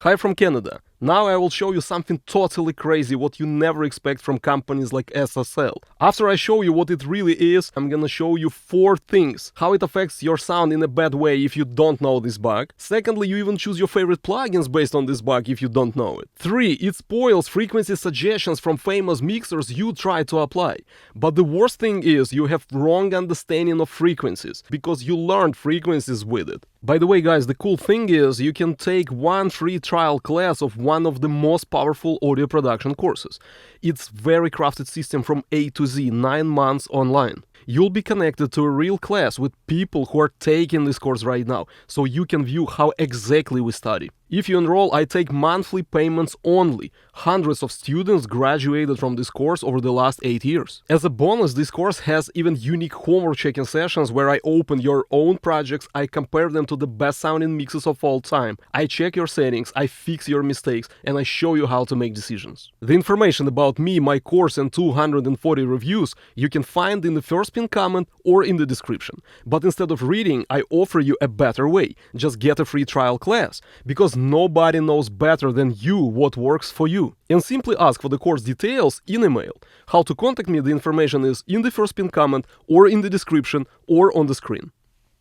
Hi from Canada. Now I will show you something totally crazy what you never expect from companies like SSL. After I show you what it really is, I'm gonna show you 4 things. How it affects your sound in a bad way if you don't know this bug. Secondly, you even choose your favorite plugins based on this bug if you don't know it. 3. It spoils frequency suggestions from famous mixers you try to apply. But the worst thing is you have wrong understanding of frequencies, because you learned frequencies with it. By the way, guys, the cool thing is you can take one free trial class of one of the most powerful audio production courses. It's very crafted system from A to Z, 9 months online. You'll be connected to a real class with people who are taking this course right now, so you can view how exactly we study. If you enroll, I take monthly payments only. Hundreds of students graduated from this course over the last 8 years. As a bonus, this course has even unique homework checking sessions where I open your own projects, I compare them to the best sounding mixes of all time, I check your settings, I fix your mistakes, and I show you how to make decisions. The information about me, my course, and 240 reviews you can find in the first pinned comment or in the description. But instead of reading, I offer you a better way. Just get a free trial class, because nobody knows better than you what works for you. And simply ask for the course details in email. How to contact me, the information is in the first pinned comment or in the description or on the screen.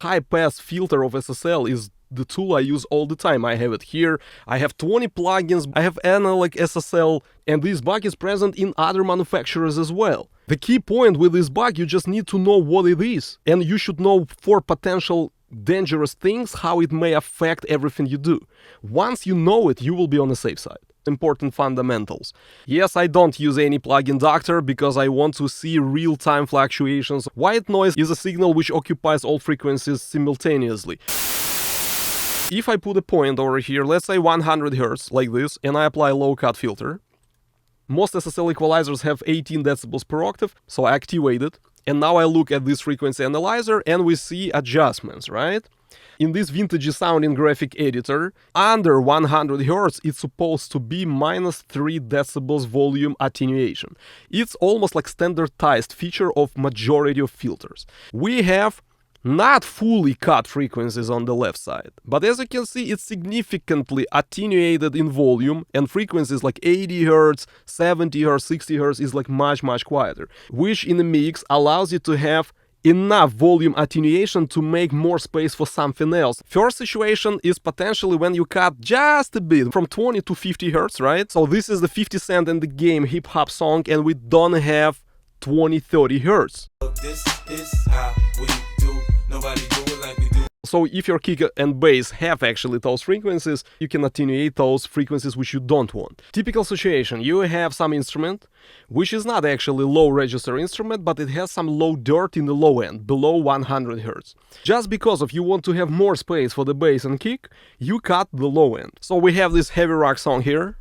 Highpass Filter of SSL is the tool I use all the time. I have it here. I have 20 plugins. I have analog SSL, and this bug is present in other manufacturers as well. The key point with this bug, you just need to know what it is, and you should know 4 potential dangerous things, how it may affect everything you do. Once you know it, you will be on the safe side. Important fundamentals. Yes, I don't use any plugin doctor because I want to see real-time fluctuations. White noise is a signal which occupies all frequencies simultaneously. If I put a point over here, let's say 100 Hz, like this, and I apply low-cut filter, most SSL equalizers have 18 decibels per octave, so I activate it. And now I look at this frequency analyzer and we see adjustments, right? In this vintage sounding graphic editor, under 100 Hz, it's supposed to be -3 decibels volume attenuation. It's almost like standardized feature of majority of filters. We have not fully cut frequencies on the left side, but as you can see, it's significantly attenuated in volume, and frequencies like 80 Hz, 70 Hz, 60 Hz is like much quieter, which in a mix allows you to have enough volume attenuation to make more space for something else. First situation is potentially when you cut just a bit from 20 to 50 Hz, right? So this is the 50 Cent in the game hip hop song, and we don't have 20-30 Hz. This is how we do. Nobody do it like we do. So if your kick and bass have actually those frequencies, you can attenuate those frequencies which you don't want. Typical situation, you have some instrument, which is not actually low register instrument, but it has some low dirt in the low end, below 100 Hz. Just because if you want to have more space for the bass and kick, you cut the low end. So we have this heavy rock song here.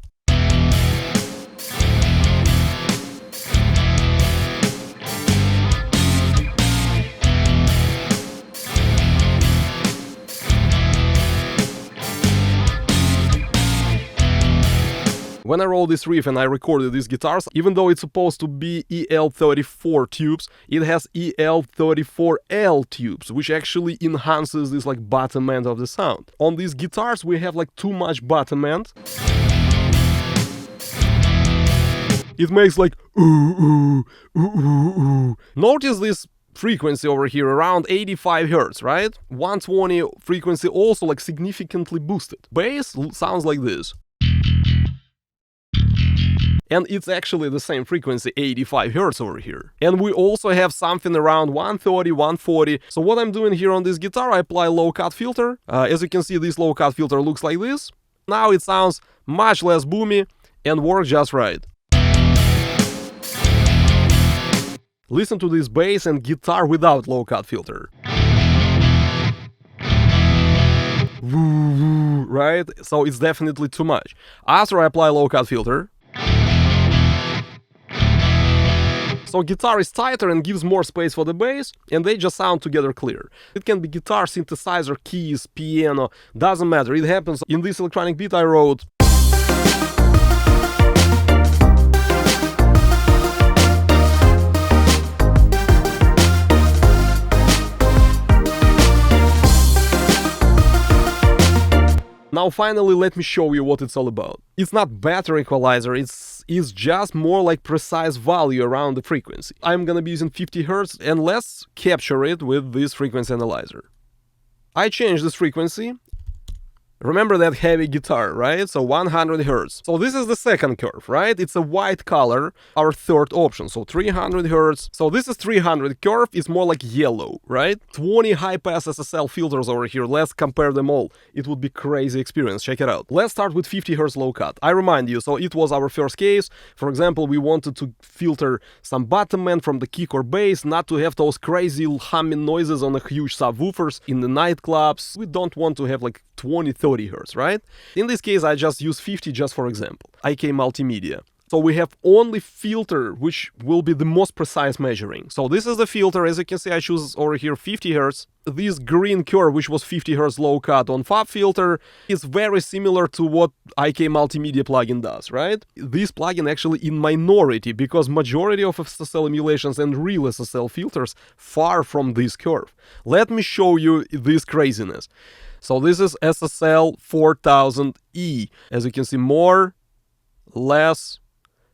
When I roll this riff and I recorded these guitars, even though it's supposed to be EL34 tubes, it has EL34L tubes, which actually enhances this like bottom end of the sound. On these guitars we have like too much bottom end. It makes like ooh, ooh, ooh, ooh, ooh. Notice this frequency over here around 85 Hz, right? 120 frequency also like significantly boosted. Bass sounds like this. And it's actually the same frequency, 85 Hz over here. And we also have something around 130, 140. So what I'm doing here on this guitar, I apply low-cut filter. As you can see, this low-cut filter looks like this. Now it sounds much less boomy and works just right. Listen to this bass and guitar without low-cut filter. Right? So it's definitely too much. After I apply low-cut filter, so guitar is tighter and gives more space for the bass, and they just sound together clear. It can be guitar, synthesizer, keys, piano, doesn't matter. It happens. In this electronic beat I wrote. Now finally let me show you what it's all about. It's not better equalizer, it's just more like precise value around the frequency. I'm gonna be using 50 Hz and let's capture it with this frequency analyzer. I changed this frequency. Remember that heavy guitar, right? So 100 Hz. So this is the second curve, right? It's a white color, our third option. So 300 Hz. So this is 300 curve, it's more like yellow, right? 20 high-pass SSL filters over here. Let's compare them all. It would be crazy experience. Check it out. Let's start with 50 Hz low cut. I remind you, so it was our first case. For example, we wanted to filter some bottom end from the kick or bass, not to have those crazy humming noises on the huge subwoofers in the nightclubs. We don't want to have like 20-30 Hz, right? In this case, I just use 50 just for example. IK Multimedia. So we have only filter, which will be the most precise measuring. So this is the filter. As you can see, I choose over here 50 Hz. This green curve, which was 50 Hz low cut on FabFilter, is very similar to what IK Multimedia plugin does, right? This plugin actually in minority, because majority of SSL emulations and real SSL filters far from this curve. Let me show you this craziness. So this is SSL 4000E. As you can see, more, less.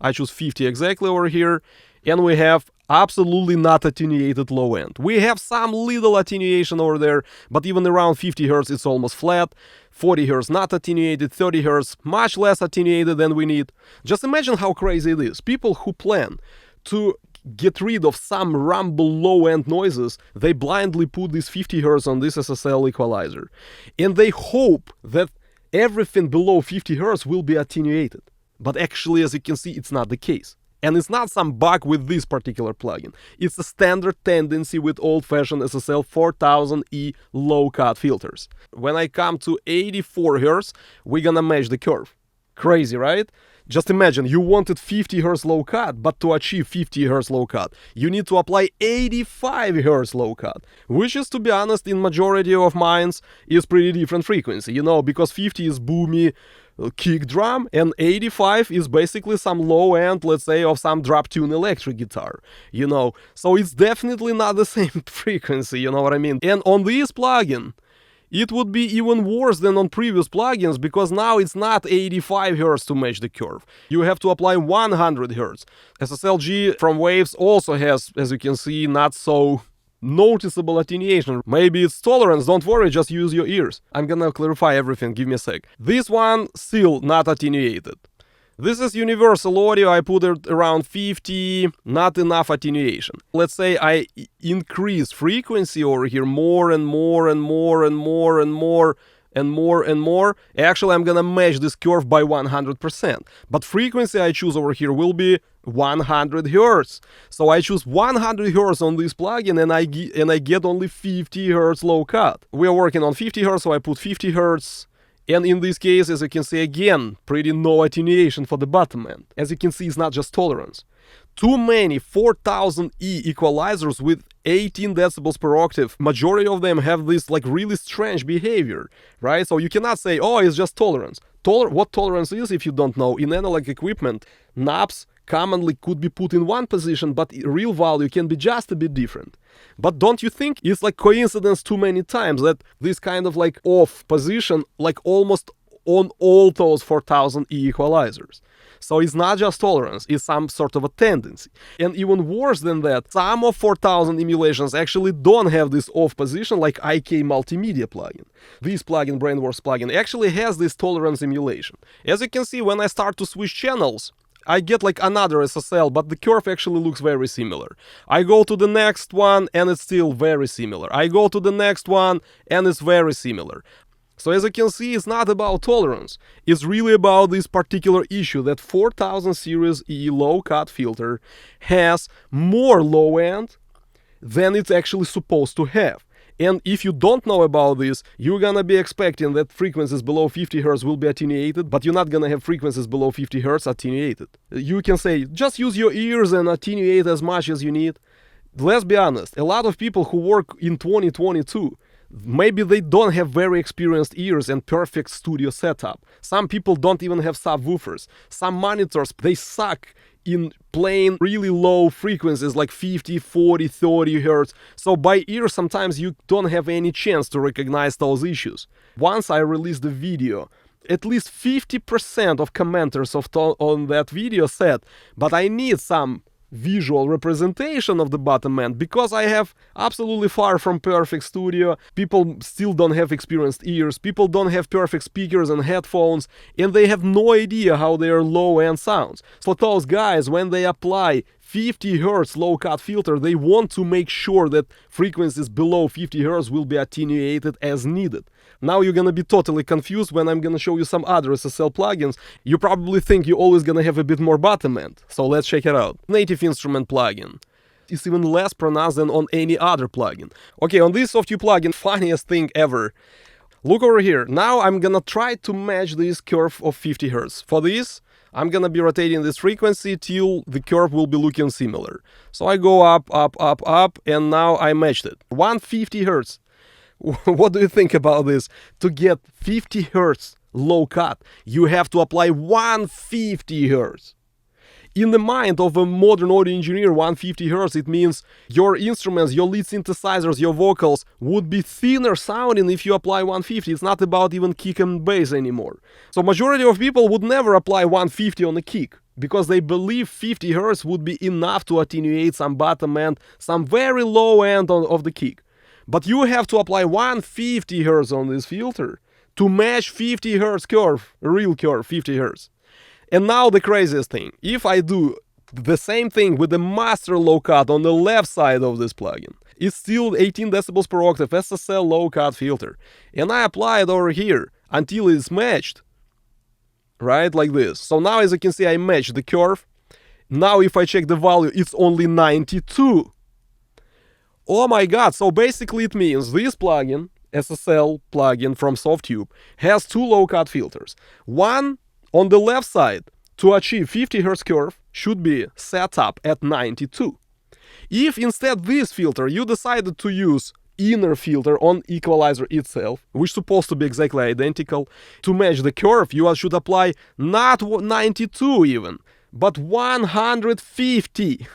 I choose 50 exactly over here. And we have absolutely not attenuated low end. We have some little attenuation over there, but even around 50 Hz it's almost flat. 40 Hz not attenuated, 30 Hz much less attenuated than we need. Just imagine how crazy it is. People who plan to get rid of some rumble low-end noises, they blindly put this 50 Hz on this SSL equalizer. And they hope that everything below 50 Hz will be attenuated. But actually, as you can see, it's not the case. And it's not some bug with this particular plugin. It's a standard tendency with old-fashioned SSL 4000E low-cut filters. When I come to 84 Hz, we're gonna match the curve. Crazy, right? Just imagine, you wanted 50 Hz low cut, but to achieve 50 Hz low cut, you need to apply 85 Hz low cut, which is, to be honest, in majority of minds, is pretty different frequency, you know, because 50 is boomy kick drum, and 85 is basically some low end, let's say, of some drop tune electric guitar, you know, so it's definitely not the same frequency, you know what I mean? And on this plugin, it would be even worse than on previous plugins, because now it's not 85 Hz to match the curve. You have to apply 100 Hz. SSLG from Waves also has, as you can see, not so noticeable attenuation. Maybe it's tolerance, don't worry, just use your ears. I'm gonna clarify everything, give me a sec. This one still not attenuated. This is universal audio, I put it around 50, not enough attenuation. Let's say I increase frequency over here more and more and more and more and more and more and more. Actually, I'm gonna match this curve by 100%. But frequency I choose over here will be 100 Hz. So I choose 100 Hz on this plugin and I get only 50 Hz low cut. We are working on 50 Hz, so I put 50 Hz. And in this case, as you can see again, pretty no attenuation for the bottom end. As you can see, it's not just tolerance. Too many 4000E equalizers with 18 decibels per octave. Majority of them have this like really strange behavior, right? So you cannot say, oh, it's just tolerance. What tolerance is, if you don't know, in analog equipment, knobs commonly could be put in one position, but real value can be just a bit different. But don't you think it's like coincidence too many times that this kind of like off position, like almost on all those 4000E equalizers? So it's not just tolerance, it's some sort of a tendency. And even worse than that, some of 4000 emulations actually don't have this off position like IK Multimedia plugin. This plugin, Brainworx plugin, actually has this tolerance emulation. As you can see, when I start to switch channels, I get like another SSL, but the curve actually looks very similar. I go to the next one and it's still very similar. I go to the next one and it's very similar. So as you can see, it's not about tolerance. It's really about this particular issue that 4000 series E low cut filter has more low end than it's actually supposed to have. And if you don't know about this, you're gonna be expecting that frequencies below 50 Hz will be attenuated, but you're not gonna have frequencies below 50 Hz attenuated. You can say, just use your ears and attenuate as much as you need. Let's be honest, a lot of people who work in 2022, Maybe they don't have very experienced ears and perfect studio setup. Some people don't even have subwoofers. Some monitors, they suck in playing really low frequencies like 50, 40, 30 hertz. So by ear, sometimes you don't have any chance to recognize those issues. Once I released the video, at least 50% of commenters on that video said, but I need some visual representation of the bottom end because I have absolutely far from perfect studio. People still don't have experienced ears, people don't have perfect speakers and headphones, and they have no idea how their low end sounds. For those guys, when they apply 50 Hz low cut filter, they want to make sure that frequencies below 50 Hz will be attenuated as needed. Now you're gonna be totally confused when I'm gonna show you some other SSL plugins. You probably think you're always gonna have a bit more bottom end, so let's check it out. Native instrument plugin. It's even less pronounced than on any other plugin. Okay, on this Softube plugin, funniest thing ever. Look over here. Now I'm gonna try to match this curve of 50 Hz. For this, I'm gonna be rotating this frequency till the curve will be looking similar. So I go up, up, up, up, and now I matched it. 150 Hz. What do you think about this? To get 50 Hz low cut, you have to apply 150 Hz. In the mind of a modern audio engineer, 150 Hz, it means your instruments, your lead synthesizers, your vocals would be thinner sounding if you apply 150. It's not about even kick and bass anymore. So majority of people would never apply 150 on a kick because they believe 50 Hz would be enough to attenuate some bottom end, some very low end of the kick. But you have to apply 150 Hz on this filter to match 50 Hz curve, real curve, 50 Hz. And now the craziest thing, if I do the same thing with the master low cut on the left side of this plugin, it's still 18 decibels per octave SSL low cut filter. And I apply it over here until it's matched, right, like this. So now as you can see, I match the curve. Now if I check the value, it's only 92. Oh my god, so basically it means this plugin, SSL plugin from Softube, has two low cut filters. One on the left side, to achieve 50 Hz curve, should be set up at 92. If instead this filter, you decided to use inner filter on equalizer itself, which is supposed to be exactly identical, to match the curve, you should apply not 92 even, but 150.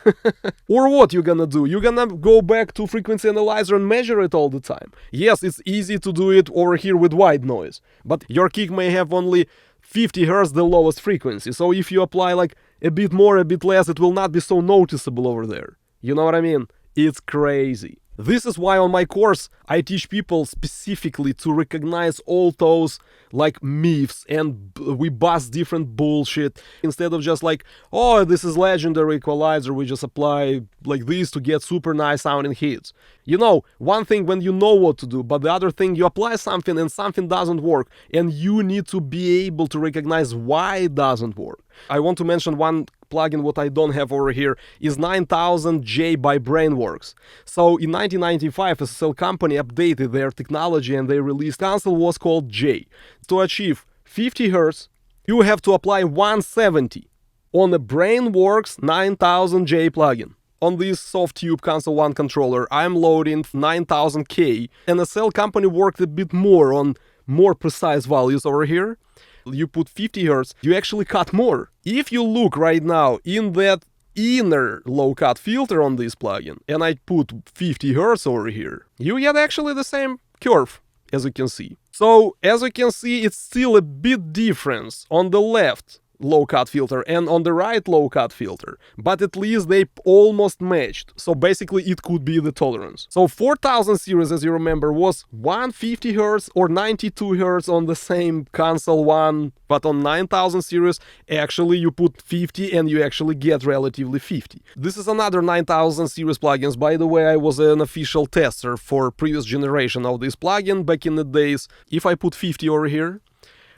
Or what you're gonna do? You're gonna go back to frequency analyzer and measure it all the time. Yes, it's easy to do it over here with white noise, but your kick may have only 50 Hz, the lowest frequency. So if you apply like a bit more, a bit less, it will not be so noticeable over there. You know what I mean? It's crazy. This is why on my course I teach people specifically to recognize all those like myths, and we bust different bullshit instead of just like, oh, this is legendary equalizer, we just apply like this to get super nice sounding hits. You know, one thing when you know what to do, but the other thing you apply something and something doesn't work, and you need to be able to recognize why it doesn't work. I want to mention one plugin what I don't have over here is 9000J by Brainworx. So in 1995 SSL company updated their technology and they released console was called J. To achieve 50 Hz, you have to apply 170 on the Brainworx 9000J plugin. On this Softube Console 1 controller, I'm loading 9000K, and SSL company worked a bit more on more precise values over here. You put 50 Hz, you actually cut more. If you look right now in that inner low cut filter on this plugin, and I put 50 Hz over here, you get actually the same curve, as you can see. So, as you can see, it's still a bit difference on the left low cut filter and on the right low cut filter, but at least they almost matched. So basically it could be the tolerance. So 4000 series, as you remember, was 150 Hz or 92 Hz on the same console one, but on 9000 series actually you put 50 and you actually get relatively 50. This is another 9000 series plugins. By the way, I was an official tester for previous generation of this plugin back in the days. If I put 50 over here,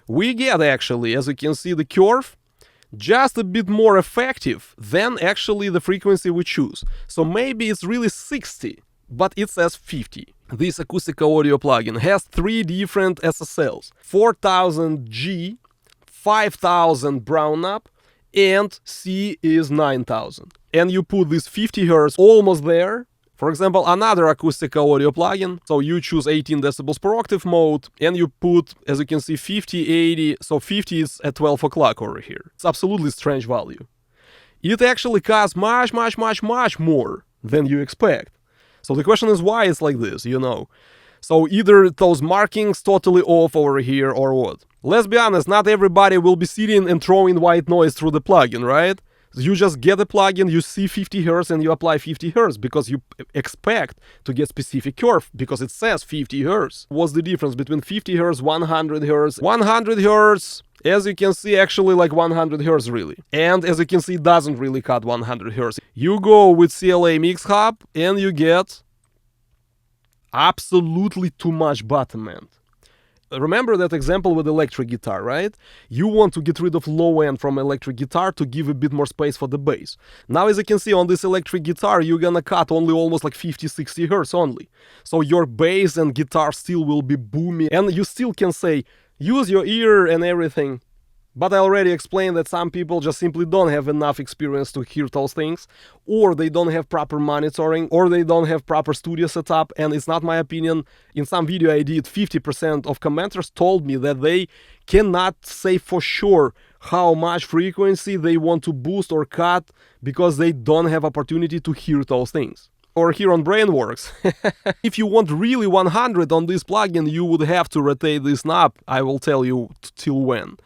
we get actually, as you can see, the curve just a bit more effective than actually the frequency we choose. So maybe it's really 60, but it says 50. This Acustica Audio plugin has 3 different SSLs. 4000G, 5000 brown up, and C is 9000. And you put this 50 Hz almost there For example, another Acustica audio plugin. So you choose 18 decibels per octave mode and you put, as you can see, 50, 80. So 50 is at 12 o'clock over here. It's absolutely strange value. It actually costs much more than you expect. So the question is why it's like this, you know. So either those markings totally off over here or what. Let's be honest, not everybody will be sitting and throwing white noise through the plugin, right? You just get a plugin, you see 50 Hz and you apply 50 Hz because you expect to get specific curve because it says 50 Hz. What's the difference between 50 Hz, 100 Hz? 100 Hz, as you can see, actually like 100 Hz really. And as you can see, it doesn't really cut 100 Hz. You go with CLA MixHub and you get absolutely too much bottom end. Remember that example with electric guitar, right? You want to get rid of low end from electric guitar to give a bit more space for the bass. Now, as you can see on this electric guitar, you're gonna cut only almost like 50-60 Hz only. So your bass and guitar still will be boomy, and you still can say, use your ear and everything. But I already explained that some people just simply don't have enough experience to hear those things, or they don't have proper monitoring, or they don't have proper studio setup, and it's not my opinion. In some video I did, 50% of commenters told me that they cannot say for sure how much frequency they want to boost or cut because they don't have opportunity to hear those things. Or here on Brainworx. If you want really 100 on this plugin, you would have to rotate this knob. I will tell you till when.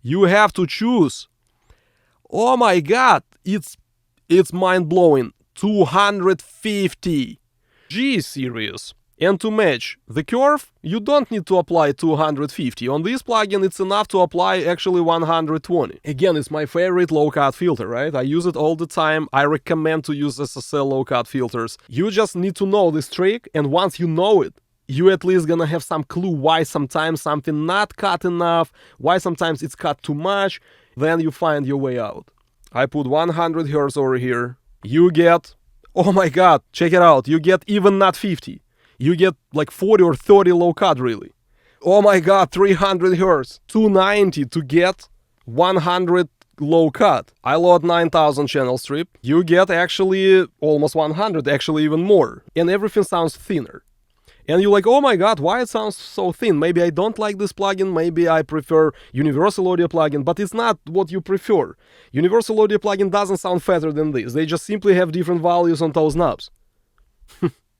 You have to choose. Oh my god, it's mind-blowing. 250. G series. And to match the curve, you don't need to apply 250. On this plugin, it's enough to apply actually 120. Again, it's my favorite low-cut filter, right? I use it all the time. I recommend to use SSL low-cut filters. You just need to know this trick, and once you know it, you at least gonna have some clue why sometimes something not cut enough, why sometimes it's cut too much, then you find your way out. I put 100 Hz over here. You get, oh my god, check it out, you get even not 50. You get like 40 or 30 low cut really. Oh my god, 300 Hz, 290 to get 100 low cut. I load 9000 channel strip. You get actually almost 100, actually even more. And everything sounds thinner. And you're like, oh my god, why it sounds so thin? Maybe I don't like this plugin, maybe I prefer Universal Audio plugin, but it's not what you prefer. Universal Audio plugin doesn't sound fatter than this, they just simply have different values on those knobs.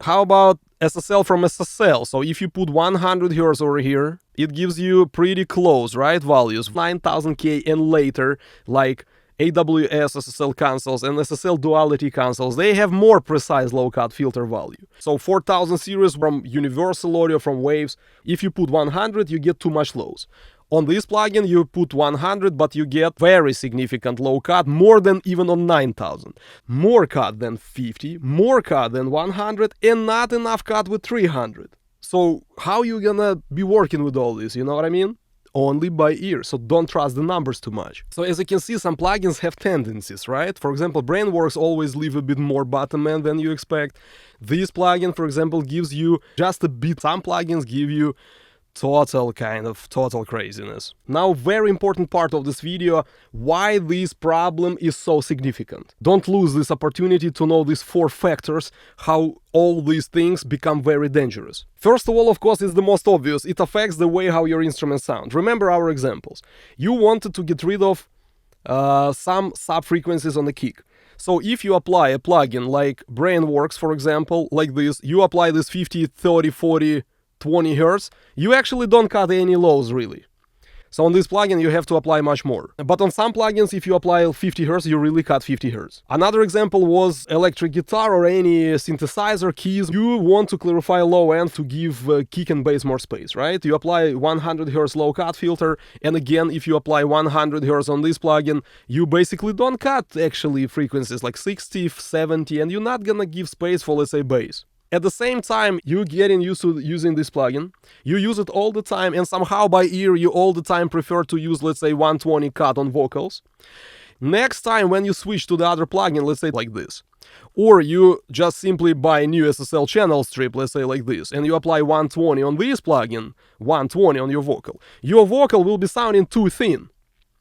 How about SSL from SSL? So if you put 100 Hz over here, it gives you pretty close, right, values, 9000K and later, like AWS SSL consoles and SSL Duality consoles, they have more precise low-cut filter value. So 4000 series from Universal Audio, from Waves, if you put 100, you get too much lows. On this plugin, you put 100, but you get very significant low cut, more than even on 9000. More cut than 50, more cut than 100, and not enough cut with 300. So how you gonna be working with all this, you know what I mean? Only by ear, so don't trust the numbers too much. So as you can see, some plugins have tendencies, right? For example, Brainworx always leave a bit more bottom end than you expect. This plugin, for example, gives you just a bit. Some plugins give you total craziness. Now, very important part of this video, why this problem is so significant. Don't lose this opportunity to know these 4 factors, how all these things become very dangerous. First of all, of course, is the most obvious. It affects the way how your instruments sound. Remember our examples. You wanted to get rid of some sub-frequencies on the kick. So if you apply a plugin like Brainworx, for example, like this, you apply this 50, 30, 40, 20 Hz, you actually don't cut any lows really. So on this plugin you have to apply much more. But on some plugins, if you apply 50 Hz, you really cut 50 Hz. Another example was electric guitar or any synthesizer keys. You want to clarify low end to give kick and bass more space, right? You apply 100 Hz low cut filter, and again, if you apply 100 Hz on this plugin, you basically don't cut actually frequencies like 60, 70, and you're not gonna give space for, let's say, bass. At the same time, you're getting used to using this plugin, you use it all the time, and somehow by ear you all the time prefer to use, let's say, 120 cut on vocals. Next time when you switch to the other plugin, let's say like this, or you just simply buy a new SSL Channel Strip, let's say like this, and you apply 120 on this plugin, 120 on your vocal will be sounding too thin.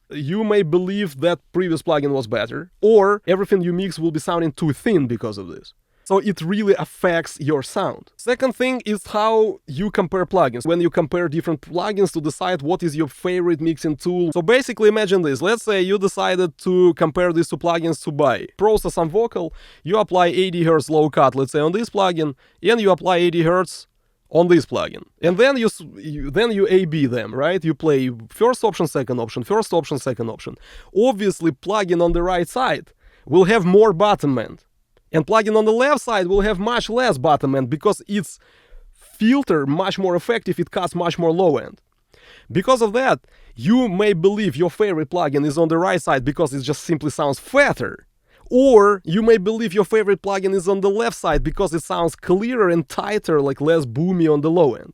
You may believe that previous plugin was better, or everything you mix will be sounding too thin because of this. So it really affects your sound. Second thing is how you compare plugins. When you compare different plugins to decide what is your favorite mixing tool. So basically imagine this. Let's say you decided to compare these two plugins to buy. Process some vocal, you apply 80 Hz low cut, let's say on this plugin, and you apply 80 Hz on this plugin. And then you A/B them, right? You play first option, second option, first option, second option. Obviously, plugin on the right side will have more bottom end. And plugin on the left side will have much less bottom end because its filter much more effective, it cuts much more low end. Because of that, you may believe your favorite plugin is on the right side because it just simply sounds fatter. Or you may believe your favorite plugin is on the left side because it sounds clearer and tighter, like less boomy on the low end.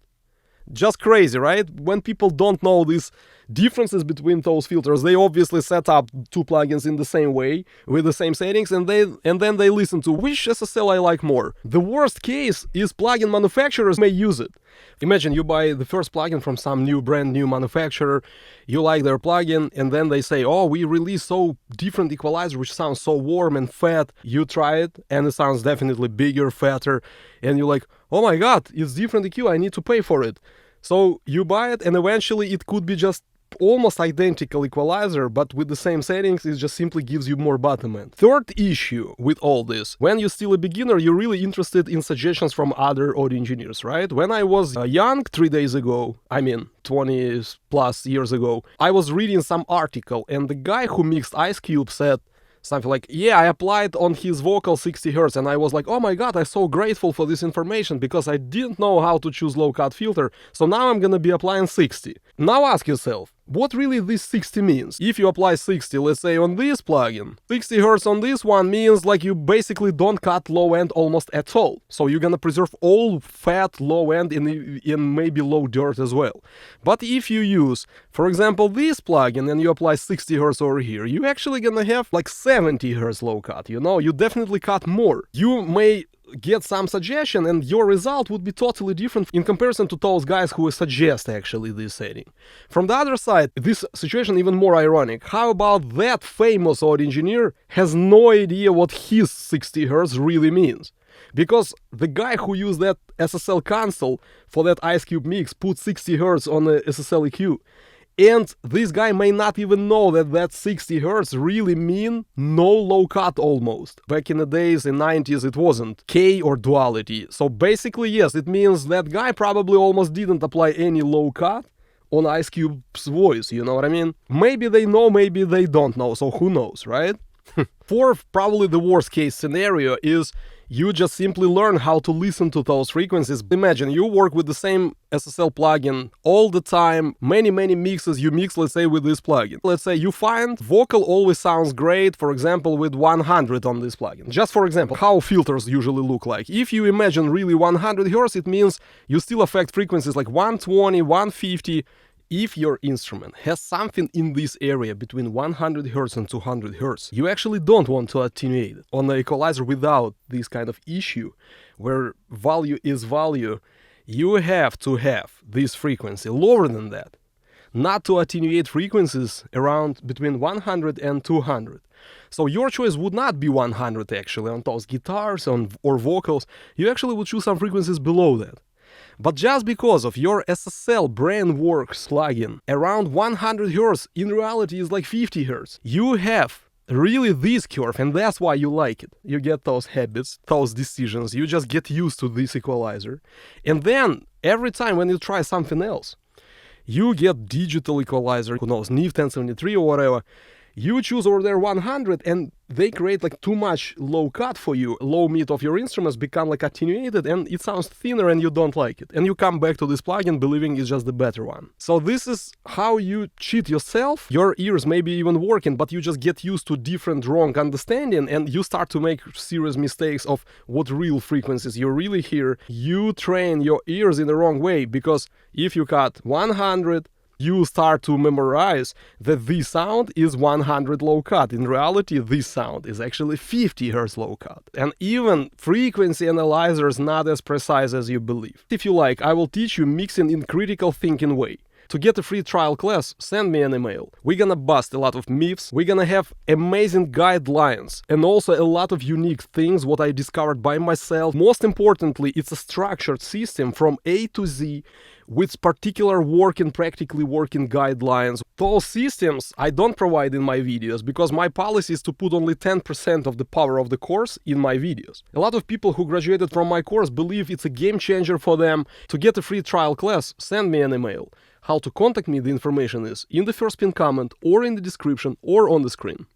Just crazy, right? When people don't know these differences between those filters, they obviously set up two plugins in the same way, with the same settings, and then they listen to which SSL I like more. The worst case is plugin manufacturers may use it. Imagine you buy the first plugin from some brand new manufacturer, you like their plugin, and then they say, oh, we release so different equalizer which sounds so warm and fat. You try it, and it sounds definitely bigger, fatter, and you're like, oh my god, it's different EQ, I need to pay for it. So you buy it, and eventually it could be just almost identical equalizer, but with the same settings, it just simply gives you more bottom end. Third issue with all this, when you're still a beginner, you're really interested in suggestions from other audio engineers, right? When I was young 3 days ago, 20 plus years ago, I was reading some article, and the guy who mixed Ice Cube said something like, yeah, I applied on his vocal 60 Hz, and I was like, oh my god, I'm so grateful for this information because I didn't know how to choose low cut filter, so now I'm gonna be applying 60. Now ask yourself, what really this 60 means? If you apply 60, let's say on this plugin, 60 Hz on this one means like you basically don't cut low end almost at all. So you're gonna preserve all fat low end in maybe low dirt as well. But if you use, for example, this plugin and you apply 60 Hz over here, you're actually gonna have like 70 Hz low cut, you know? You definitely cut more. You may get some suggestion and your result would be totally different in comparison to those guys who suggest actually this setting. From the other side, this situation even more ironic. How about that famous audio engineer has no idea what his 60 Hz really means? Because the guy who used that SSL console for that Ice Cube mix put 60 Hz on the SSLEQ. And this guy may not even know that 60 Hz really mean no low cut almost. Back in the days, in 90s, it wasn't K or duality. So basically, yes, it means that guy probably almost didn't apply any low cut on Ice Cube's voice, you know what I mean? Maybe they know, maybe they don't know, so who knows, right? Fourth, probably the worst case scenario is you just simply learn how to listen to those frequencies. Imagine you work with the same SSL plugin all the time, many mixes you mix, let's say, with this plugin. Let's say you find vocal always sounds great, for example, with 100 on this plugin. Just for example, how filters usually look like. If you imagine really 100 Hz, it means you still affect frequencies like 120, 150. If your instrument has something in this area between 100 Hz and 200 Hz, you actually don't want to attenuate it. On the equalizer without this kind of issue, where value is value, you have to have this frequency lower than that, not to attenuate frequencies around between 100 and 200. So your choice would not be 100 actually on those guitars or vocals, you actually would choose some frequencies below that. But just because of your SSL Brainworx plugin around 100 Hz, in reality is like 50 Hz. You have really this curve, and that's why you like it. You get those habits, those decisions, you just get used to this equalizer. And then every time when you try something else, you get digital equalizer, who knows, NIF 1073 or whatever, you choose over there 100 and they create like too much low cut for you. Low mid of your instruments become like attenuated and it sounds thinner and you don't like it. And you come back to this plugin believing it's just the better one. So this is how you cheat yourself. Your ears may be even working, but you just get used to different wrong understanding and you start to make serious mistakes of what real frequencies you really hear. You train your ears in the wrong way because if you cut 100, you start to memorize that this sound is 100 low cut. In reality, this sound is actually 50 Hz low cut. And even frequency analyzer is not as precise as you believe. If you like, I will teach you mixing in critical thinking way. To get a free trial class, send me an email. We're gonna bust a lot of myths, we're gonna have amazing guidelines, and also a lot of unique things what I discovered by myself. Most importantly, it's a structured system from A to Z with particular practically working guidelines. Those systems I don't provide in my videos because my policy is to put only 10% of the power of the course in my videos. A lot of people who graduated from my course believe it's a game changer for them. To get a free trial class, send me an email. How to contact me, the information is in the first pinned comment or in the description or on the screen.